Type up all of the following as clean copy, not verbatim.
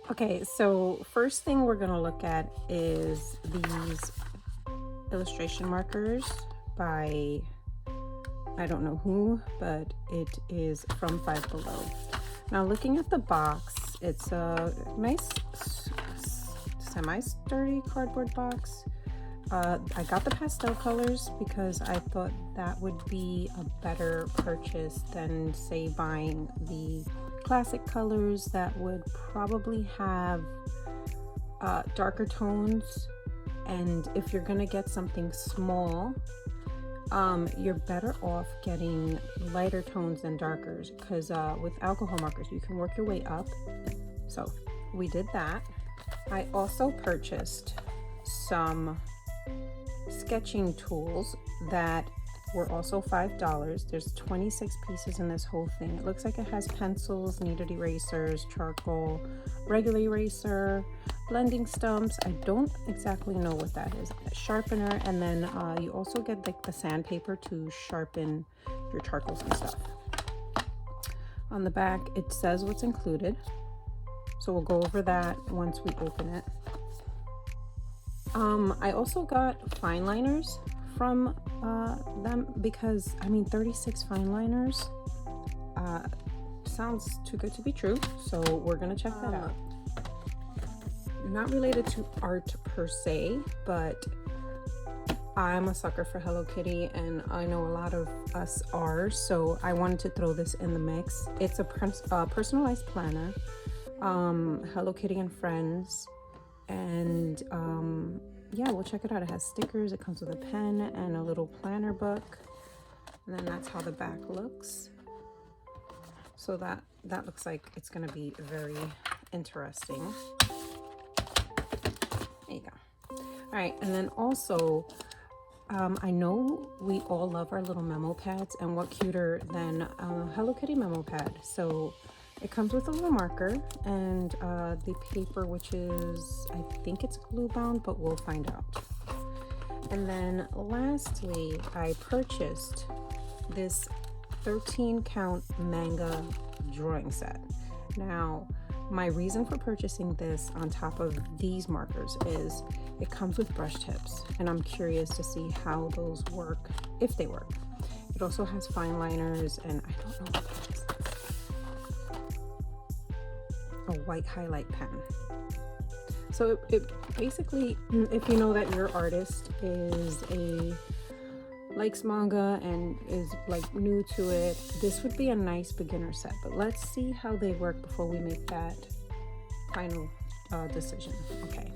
Okay, so first thing we're gonna look at is these illustration markers by, I don't know who, but it is from Five Below. Now looking at the box, it's a nice semi-sturdy cardboard box. I got the pastel colors because I thought that would be a better purchase than, say, buying the classic colors that would probably have darker tones. And if you're gonna get something small, you're better off getting lighter tones than darkers, because with alcohol markers you can work your way up. So we did that. I also purchased some sketching tools that were also $5. There's 26 pieces in this whole thing. It looks like it has pencils, kneaded erasers, charcoal, regular eraser, blending stumps. I don't exactly know what that is. A sharpener, and then you also get like the sandpaper to sharpen your charcoals and stuff. On the back it says what's included, so we'll go over that once we open it. I also got fine liners from them, because I mean 36 fine liners sounds too good to be true, so we're gonna check that out. Not related to art per se, but I'm a sucker for Hello Kitty, and I know a lot of us are, so I wanted to throw this in the mix. It's a personalized planner, Hello Kitty and Friends, and yeah, we'll check it out. It has stickers, it comes with a pen and a little planner book, and then that's how the back looks. So that looks like it's gonna be very interesting. There you go. All right, and then also I know we all love our little memo pads, and what cuter than a Hello Kitty memo pad. So it comes with a little marker and the paper, which is, I think it's glue bound, but we'll find out. And then lastly, I purchased this 13 count manga drawing set. Now, my reason for purchasing this on top of these markers is it comes with brush tips, and I'm curious to see how those work, if they work. It also has fine liners, and I don't know what that is. A white highlight pen. So it basically, if you know that your artist likes manga and is like new to it, this would be a nice beginner set. But let's see how they work before we make that final decision. Okay.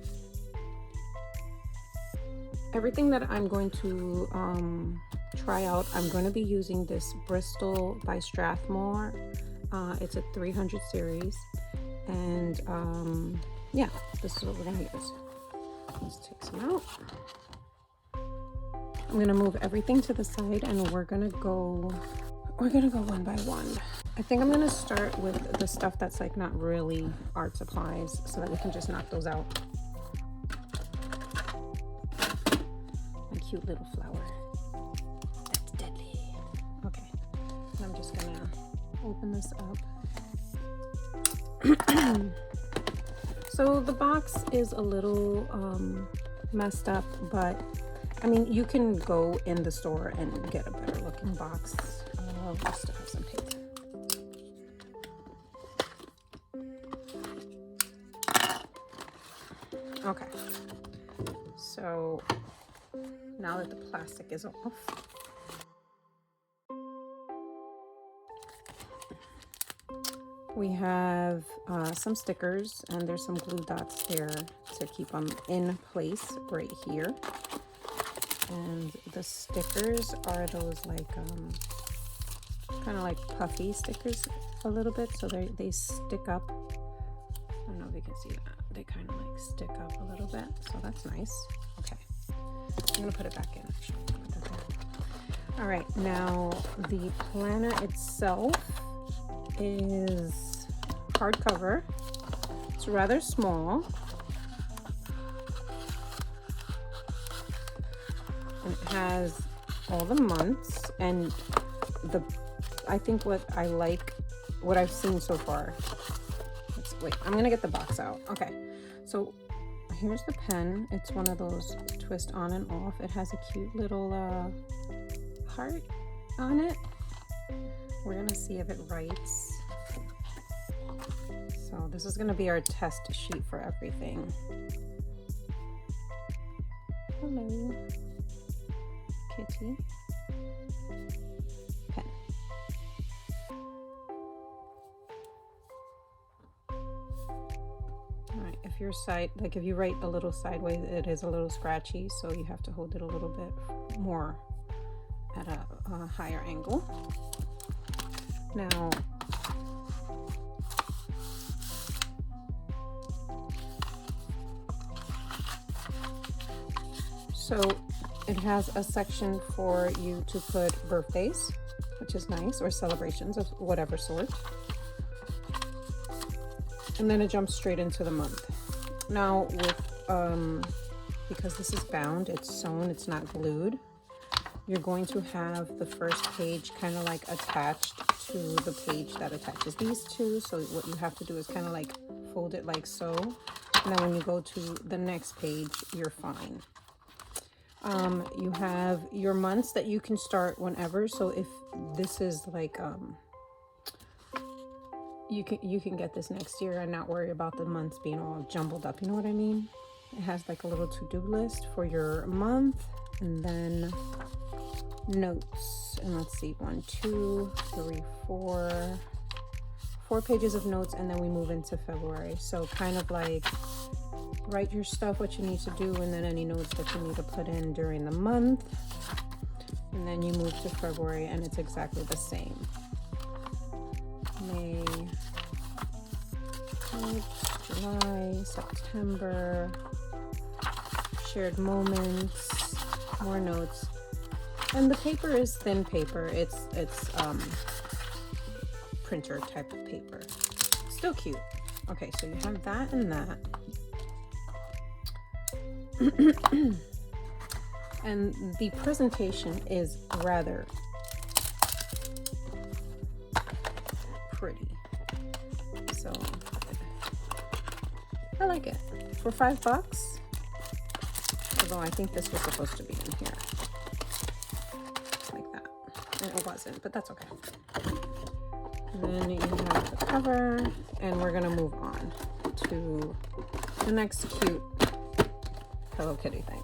Everything that I'm going to try out, I'm going to be using this Bristol by Strathmore. It's a 300 series. And yeah, this is what we're gonna use. Let's take some out. I'm gonna move everything to the side, and we're gonna go one by one. I think I'm gonna start with the stuff that's like not really art supplies, so that we can just knock those out. My cute little flower. That's deadly. Okay, and I'm just gonna open this up. So the box is a little messed up, but I mean, you can go in the store and get a better looking box. We still have some paper. Okay, so now that the plastic is off, we have some stickers, and there's some glue dots there to keep them in place right here. And the stickers are those like kind of like puffy stickers a little bit, so they stick up. I don't know if you can see that. They kind of like stick up a little bit, so that's nice. Okay, I'm gonna put it back in actually. Put that there. All right, now the planner itself is hardcover. It's rather small, and it has all the months, and I think what I've seen so far, let's wait, I'm gonna get the box out. Okay, so here's the pen. It's one of those twist on and off. It has a cute little heart on it. We're gonna see if it writes. So this is gonna be our test sheet for everything. Hello, kitty. Pen. Alright, if your side, like if you write a little sideways, it is a little scratchy, so you have to hold it a little bit more at a higher angle. Now, so it has a section for you to put birthdays, which is nice, or celebrations of whatever sort. And then it jumps straight into the month. Now with, because this is bound, it's sewn, it's not glued, you're going to have the first page kind of like attached to the page that attaches these two. So what you have to do is kind of like fold it like so. And then when you go to the next page, you're fine. You have your months that you can start whenever. So if this is like, you can get this next year and not worry about the months being all jumbled up. You know what I mean? It has like a little to-do list for your month, and then notes. And let's see, 1, 2, 3, 4 pages of notes, and then we move into February. So kind of like write your stuff, what you need to do, and then any notes that you need to put in during the month. And then you move to February, and it's exactly the same. May, July, September, shared moments, more notes. And the paper is thin paper. It's printer type of paper. Still cute. Okay, so you have that and that. And the presentation is rather pretty. So I like it. For $5, although I think this was supposed to be in here. Like that. And it wasn't, but that's okay. And then you have the cover, and we're gonna move on to the next cute Hello Kitty thing.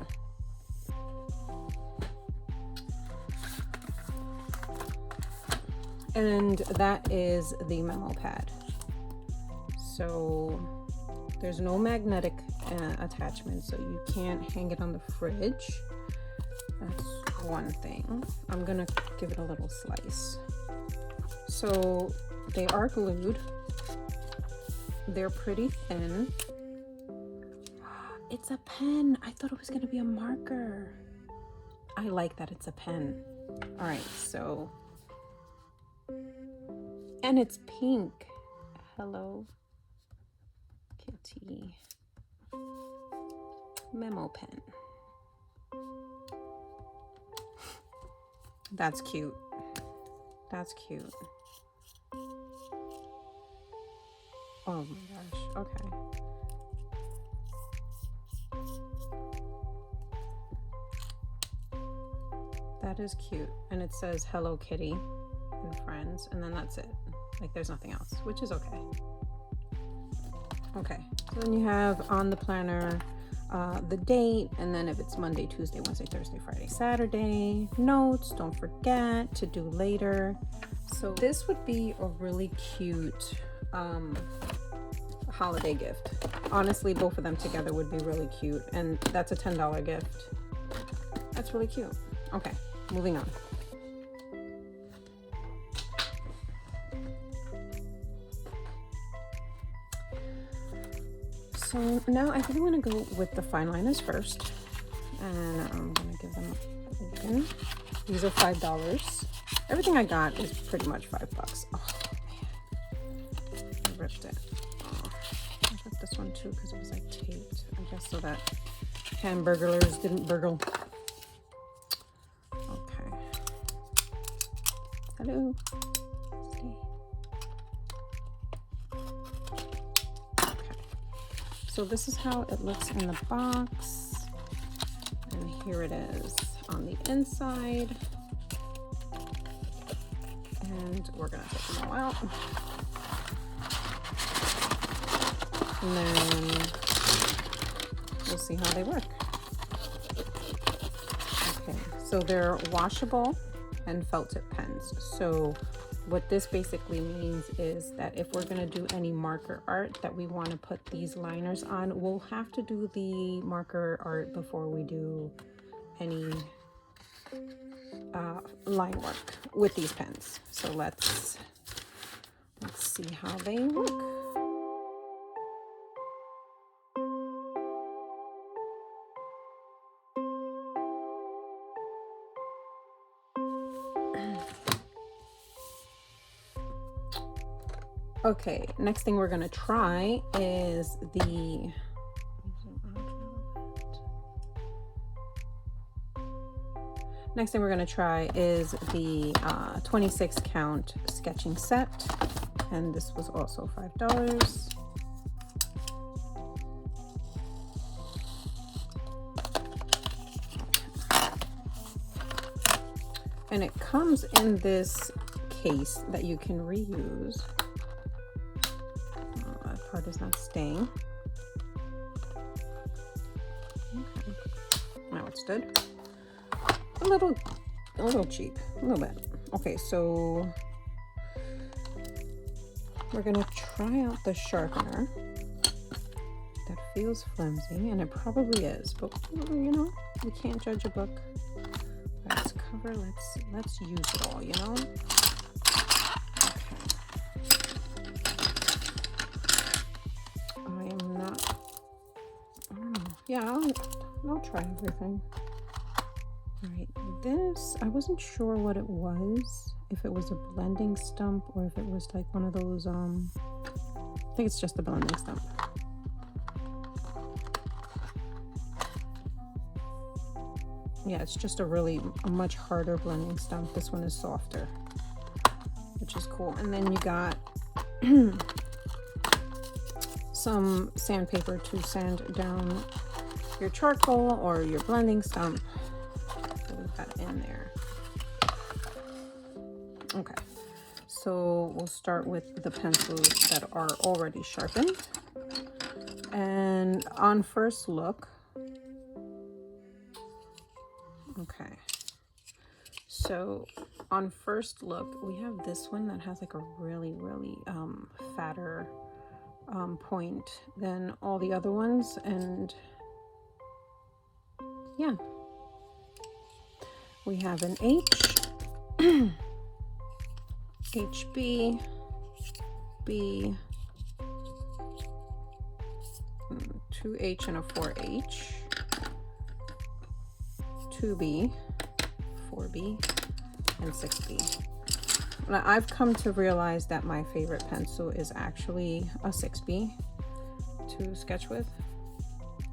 And that is the memo pad. So there's no magnetic attachment, so you can't hang it on the fridge. That's one thing. I'm gonna give it a little slice. So they are glued. They're pretty thin. It's a pen. I thought it was gonna be a marker. I like that it's a pen. All right, so, and it's pink. Hello Kitty. Memo pen. That's cute. That's cute. Oh my gosh, okay. That is cute. And it says Hello Kitty and friends, and then that's it. Like there's nothing else, which is okay. Okay, so then you have on the planner the date, and then if it's Monday, Tuesday, Wednesday, Thursday, Friday, Saturday, notes, don't forget to do later. So this would be a really cute holiday gift. Honestly, both of them together would be really cute, and that's a $10 gift. That's really cute. Okay, moving on. So now I really want to go with the fine liners first, and I'm gonna give them a open. These are $5. Everything I got is pretty much $5. Oh man, I ripped it. Oh, I ripped this one too because it was like taped, I guess, so that hamburglers didn't burgle. Okay. Hello. Stay. so this is how it looks in the box. And here it is on the inside. And we're gonna take them all out. And then we'll see how they work. Okay, so they're washable and felt tip pens. So what this basically means is that if we're gonna do any marker art that we wanna put these liners on, we'll have to do the marker art before we do any line work with these pens. So let's see how they look. Okay, next thing we're gonna try is the Next thing we're going to try is the 26 count sketching set, and this was also $5. And it comes in this case that you can reuse. That part is not staying. Okay. Now it's stood. A little cheap, a little bit. Okay, so we're gonna try out the sharpener. That feels flimsy, and it probably is, but you know, we can't judge a book by its cover. Let's use it all, you know. Okay. I am not. I don't know. Yeah, I'll try everything. Right, this, I wasn't sure what it was, if it was a blending stump or if it was like one of those, I think it's just a blending stump. Yeah, it's just a much harder blending stump. This one is softer, which is cool. And then you got some sandpaper to sand down your charcoal or your blending stump. That in there. Okay, so we'll start with the pencils that are already sharpened, and on first look, okay, so on first look we have this one that has like a really fatter point than all the other ones, and yeah. We have an H, HB, B, 2H and a 4H, 2B, 4B, and 6B. Now, I've come to realize that my favorite pencil is actually a 6B to sketch with.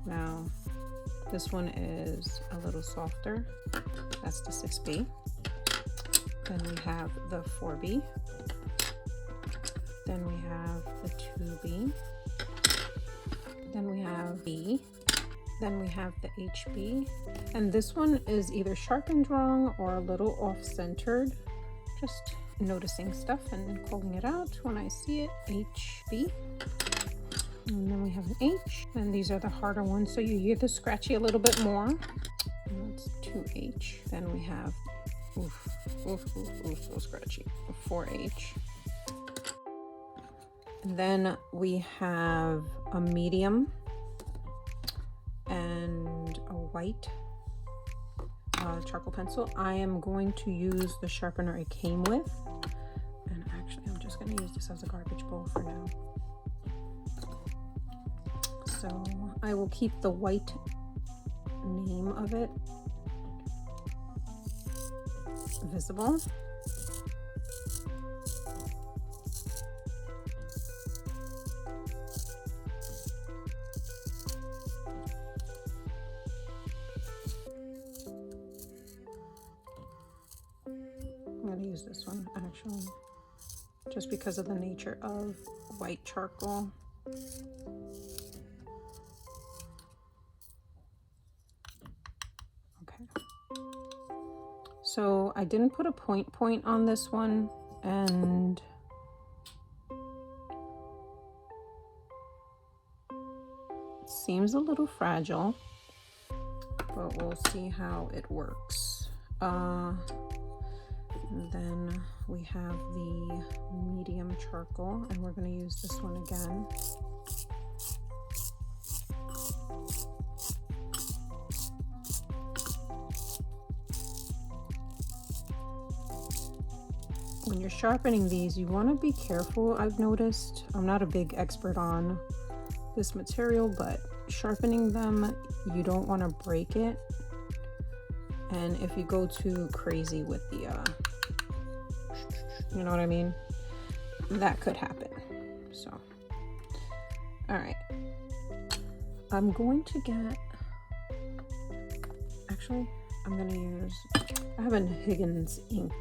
Now, this one is a little softer. That's the 6B. Then we have the 4B. Then we have the 2B. Then we have B. Then we have the HB. And this one is either sharpened wrong or a little off-centered. Just noticing stuff and calling it out when I see it. HB. And then we have an H, and these are the harder ones, so you hear the scratchy a little bit more. And that's 2H. Then we have, so scratchy, a 4H. And then we have a medium and a white charcoal pencil. I am going to use the sharpener it came with, and actually I'm just going to use this as a garbage bowl for now. So I will keep the white name of it visible. I'm going to use this one actually, just because of the nature of white charcoal. So I didn't put a point on this one, and it seems a little fragile, but we'll see how it works. And then we have the medium charcoal, and we're going to use this one again. When you're sharpening these, you want to be careful. I've noticed, I'm not a big expert on this material, but sharpening them, you don't want to break it. And if you go too crazy with the, you know what I mean? That could happen. So, all right. I'm going to get, actually, I'm going to use, I have a Higgins ink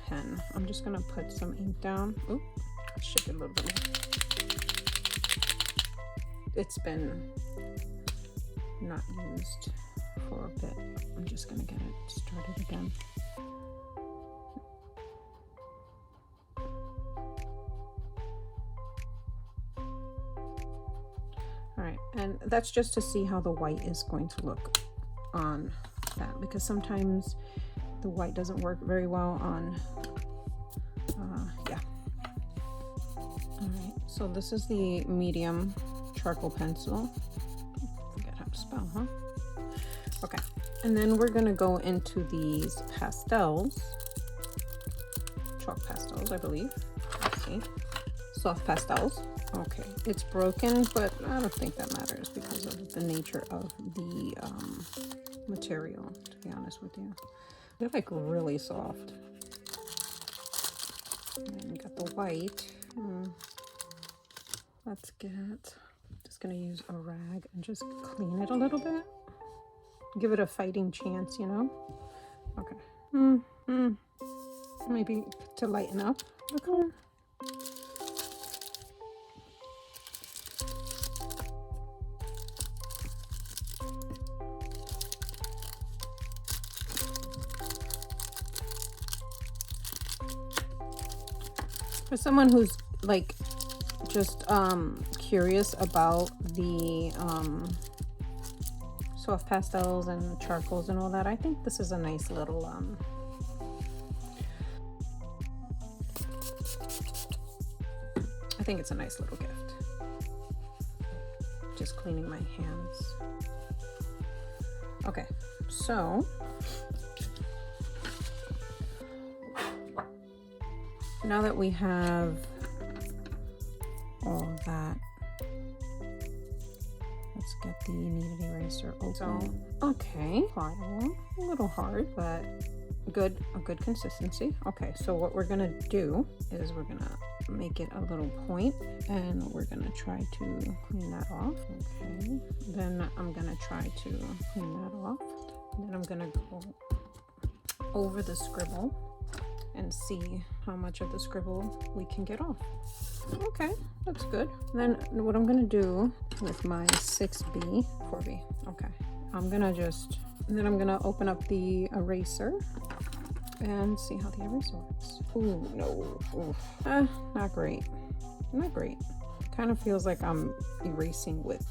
pen. I'm just going to put some ink down. Oop, shift it a little bit more. It's been not used for a bit. I'm just going to get it started again. All right, and that's just to see how the white is going to look on that, because sometimes the white doesn't work very well on, yeah. All right, so this is the medium charcoal pencil. Forget how to spell, huh? Okay, and then we're gonna go into these pastels, chalk pastels, I believe. Let's see, soft pastels. Okay, it's broken, but I don't think that matters because of the nature of the material, to be honest with you. They're like really soft. And we got the white. Let's get, just gonna use a rag and just clean it a little bit. Give it a fighting chance, you know? Okay. Maybe to lighten up the color. For someone who's like just curious about the soft pastels and charcoals and all that, I think this is a nice little I think it's a nice little gift. Just cleaning my hands. Okay, so now that we have all of that, let's get the kneaded eraser open. So, okay, pliable, a little hard, but good, a good consistency. Okay, so what we're gonna do is we're gonna make it a little point, and we're gonna try to clean that off. Okay, then I'm gonna try to clean that off. And then I'm gonna go over the scribble and see how much of the scribble we can get off. Okay, that's good. Then what I'm gonna do with my 6B, 4B, okay, I'm gonna just, then I'm gonna open up the eraser and see how the eraser works. Ooh, no, ooh. Not great, not great. Kind of feels like I'm erasing with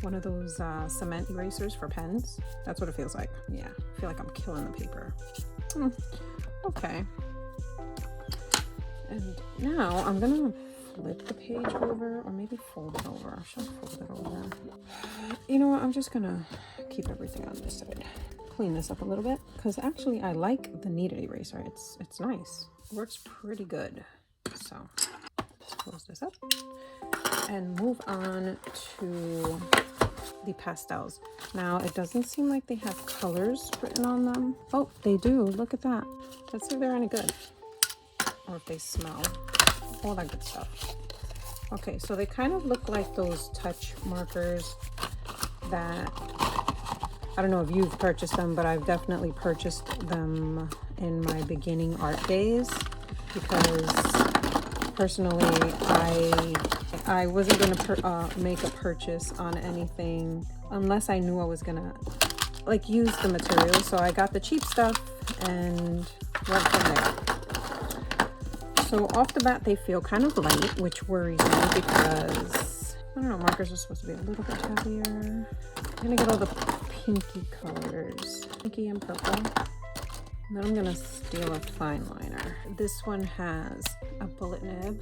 one of those cement erasers for pens. That's what it feels like. Yeah, I feel like I'm killing the paper. Okay. And now I'm gonna flip the page over, or maybe fold it over. Should I fold it over? You know what? I'm just gonna keep everything on this side. Clean this up a little bit, because actually I like the kneaded eraser. It's nice. It works pretty good. So let's close this up and move on to the pastels. Now it doesn't seem like they have colors written on them. Oh, they do. Look at that. Let's see if they're any good, or if they smell, all that good stuff. Okay, so they kind of look like those touch markers that, I don't know if you've purchased them, but I've definitely purchased them in my beginning art days, because personally I wasn't going to make a purchase on anything unless I knew I was going to like use the materials, so I got the cheap stuff and went from there. So off the bat, they feel kind of light, which worries me because, I don't know, markers are supposed to be a little bit heavier. I'm gonna get all the pinky colors, pinky and purple. And then I'm gonna steal a fine liner. This one has a bullet nib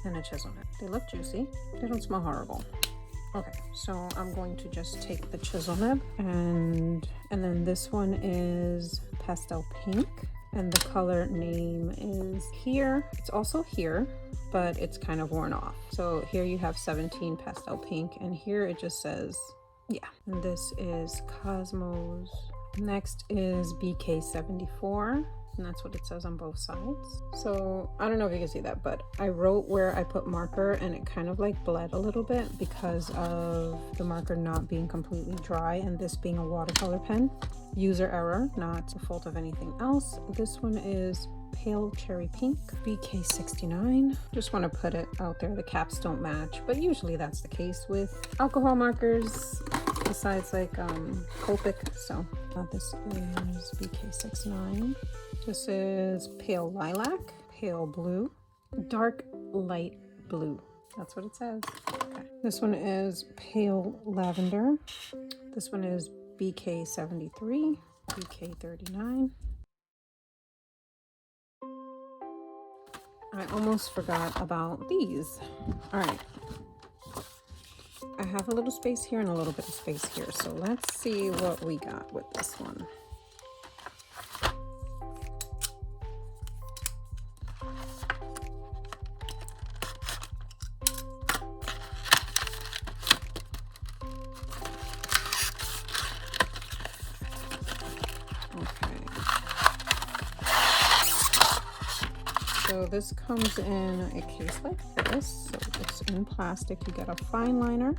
and a chisel nib. They look juicy. They don't smell horrible. Okay, so I'm going to just take the chisel nib and then this one is pastel pink. And the color name is here. It's also here, but it's kind of worn off. So here you have 17 pastel pink, and here it just says, yeah. And this is Cosmos. Next is BK74, and that's what it says on both sides. So I don't know if you can see that, but I wrote where I put marker and it kind of like bled a little bit because of the marker not being completely dry and this being a watercolor pen. User error, not the fault of anything else. This one is pale cherry pink, BK69. Just want to put it out there, the caps don't match, but usually that's the case with alcohol markers besides like Copic. So this is BK69. This is pale lilac, pale blue, dark light blue. That's what it says. Okay. This one is pale lavender. This one is BK73, BK39. I almost forgot about these. All right. I have a little space here and a little bit of space here. So let's see what we got with this one. So this comes in a case like this, so it's in plastic. You get a fine liner.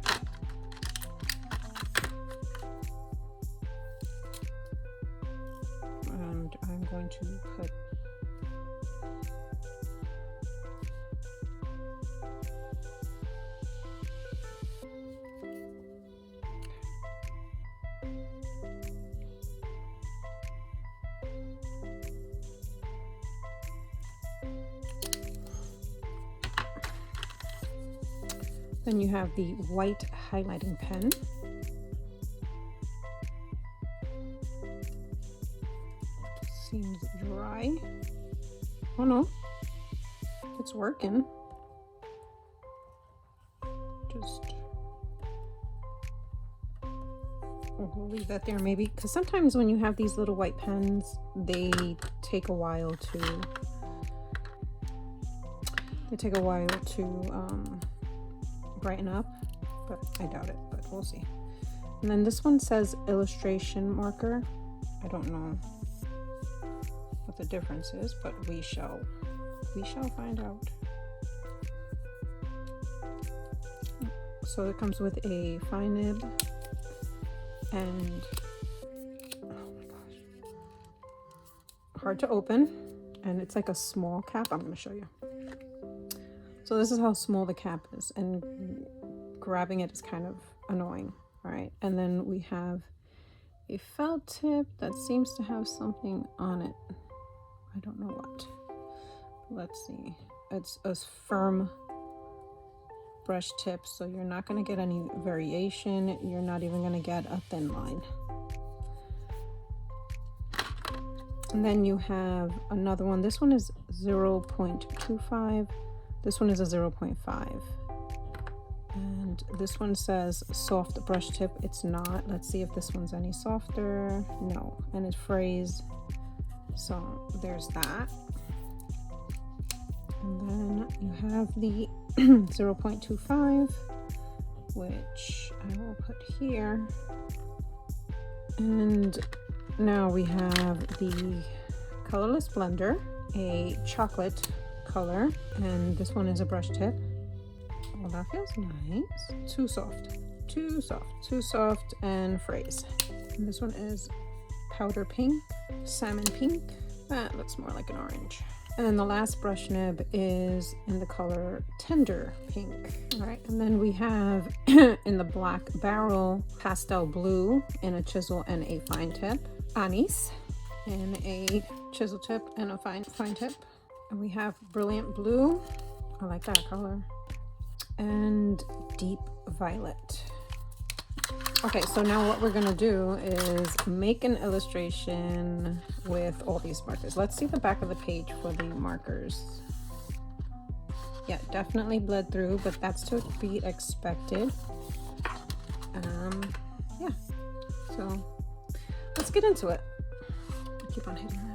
And I'm going to put then you have the white highlighting pen. Seems dry. Oh no, it's working. Just we'll leave that there maybe, because sometimes when you have these little white pens, they take a while to brighten up, but I doubt it, but we'll see. And then this one says illustration marker. I don't know what the difference is, but we shall find out. So it comes with a fine nib and oh my gosh, hard to open, and it's like a small cap. I'm going to show you. So this is how small the cap is, and grabbing it is kind of annoying. All right, and then we have a felt tip that seems to have something on it. I don't know what. Let's see. It's a firm brush tip, so you're not going to get any variation. You're not even going to get a thin line. And then you have another one. This one is 0.25. This one is a 0.5. And this one says soft brush tip. It's not. Let's see if this one's any softer. No. And it frays. So there's that. And then you have the 0.25, which I will put here. And now we have the colorless blender, a chocolate color, and this one is a brush tip. Well, that feels nice. Too soft and frays. And this one is powder pink, salmon pink. That looks more like an orange. And the last brush nib is in the color Tender Pink. All right, and then we have in the Black Barrel Pastel Blue in a chisel and a fine tip. Anise in a chisel tip and a fine tip. And we have Brilliant Blue. I like that color. And Deep Violet. Okay, so now what we're gonna do is make an illustration with all these markers. Let's see the back of the page for the markers. Yeah, definitely bled through, but that's to be expected. Yeah, so let's get into it. Keep on hitting that.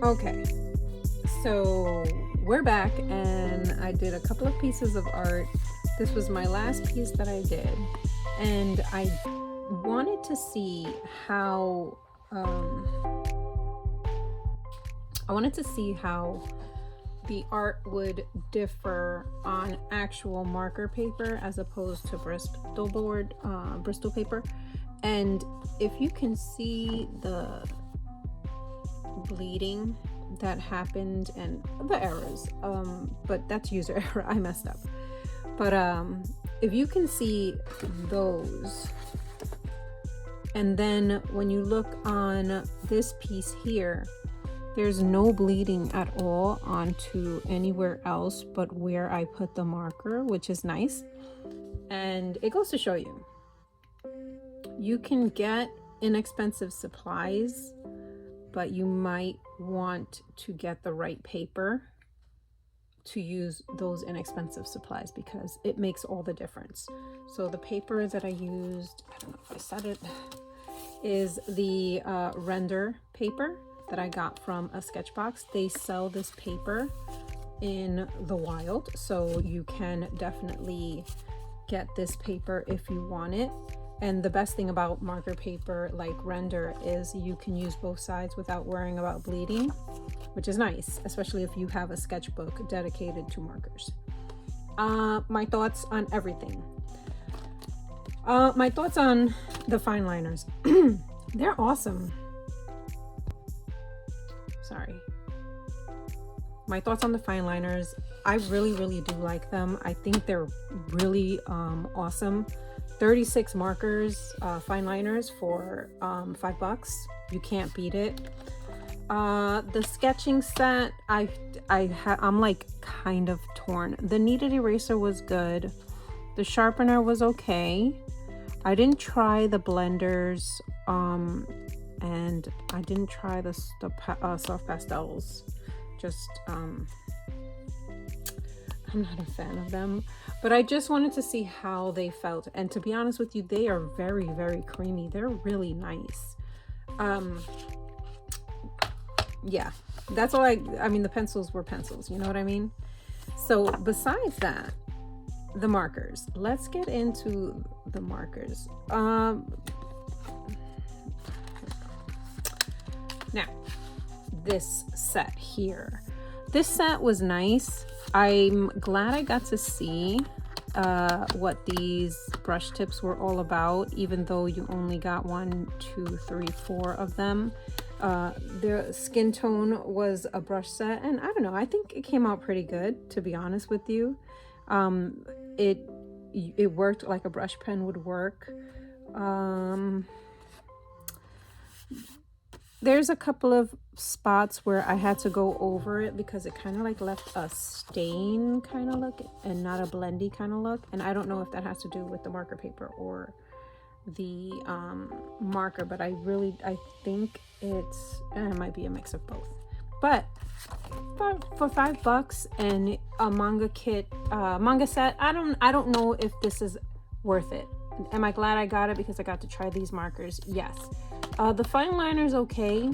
Okay, so we're back and I did a couple of pieces of art. This was my last piece that I did, and I wanted to see how the art would differ on actual marker paper as opposed to Bristol paper. And if you can see the bleeding that happened and the errors, but that's user error, I messed up. But if you can see those, and then when you look on this piece here, there's no bleeding at all onto anywhere else but where I put the marker, which is nice. And it goes to show you, you can get inexpensive supplies, but you might want to get the right paper to use those inexpensive supplies because it makes all the difference. So the paper that I used, I don't know if I said it, is the render paper that I got from a Sketchbox. They sell this paper in the wild, so you can definitely get this paper if you want it. And the best thing about marker paper like render is you can use both sides without worrying about bleeding, which is nice, especially if you have a sketchbook dedicated to markers. My thoughts on everything. My thoughts on the fine liners. They're awesome. Sorry. My thoughts on the fine liners. I really do like them. I think they're really awesome. 36 markers, fine liners for $5. You can't beat it. The sketching set, I'm like kind of torn. The kneaded eraser was good. The sharpener was okay. I didn't try the blenders, and I didn't try the soft pastels. Just I'm not a fan of them, but I just wanted to see how they felt. And to be honest with you, they are very creamy. They're really nice. Yeah, that's all I mean, the pencils were pencils, you know what I mean? So besides that, the markers, let's get into the markers. Now, this set here, this set was nice. I'm glad I got to see what these brush tips were all about, even though you only got 1, 2, 3, 4 of them. Their skin tone was a brush set, and I don't know, I think it came out pretty good, to be honest with you. It worked like a brush pen would work. There's a couple of spots where I had to go over it because it kind of like left a stain kind of look and not a blendy kind of look. And I don't know if that has to do with the marker paper or the marker, but I think it might be a mix of both. But for $5 and a manga set, I don't know if this is worth it. Am I glad I got it because I got to try these markers? Yes. The fine liner is okay,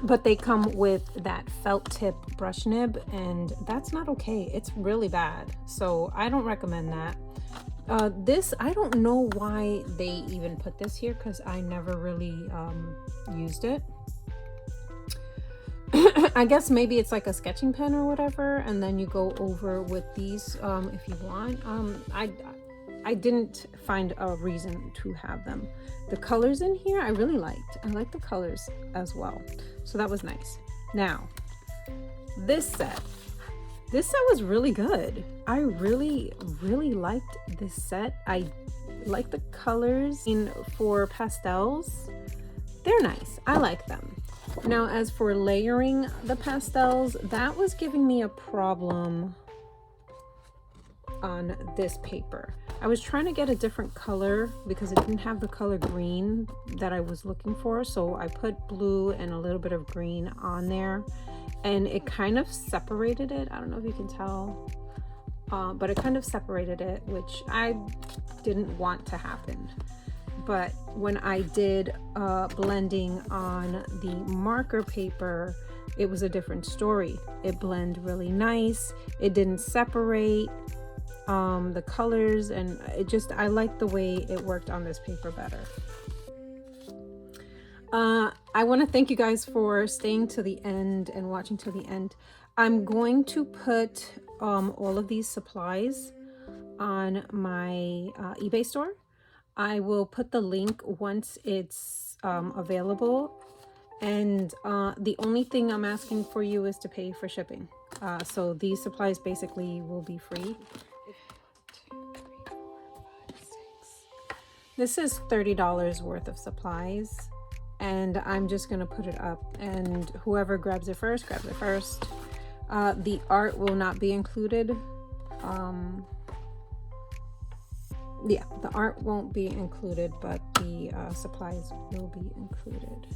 but they come with that felt tip brush nib, and that's not okay. It's really bad, so I don't recommend that. This, I don't know why they even put this here because I never really used it. I guess maybe it's like a sketching pen or whatever, and then you go over with these if you want. I didn't find a reason to have them. The colors in here I really liked. I like the colors as well, so that was nice. Now this set was really good. I really liked this set. I like the colors. For pastels, they're nice. I like them. Now as for layering the pastels, that was giving me a problem on this paper. I was trying to get a different color because it didn't have the color green that I was looking for, so I put blue and a little bit of green on there, and it kind of separated it. I don't know if you can tell, but it kind of separated it, which I didn't want to happen. But when I did blending on the marker paper, it was a different story. It blended really nice. It didn't separate the colors, and I like the way it worked on this paper better. I want to thank you guys for staying to the end and watching to the end. I'm going to put all of these supplies on my eBay store. I will put the link once it's available, and the only thing I'm asking for you is to pay for shipping. So these supplies basically will be free. This is $30 worth of supplies, and I'm just gonna put it up, and whoever grabs it first, grabs it first. The art will not be included. Yeah, the art won't be included, but the supplies will be included.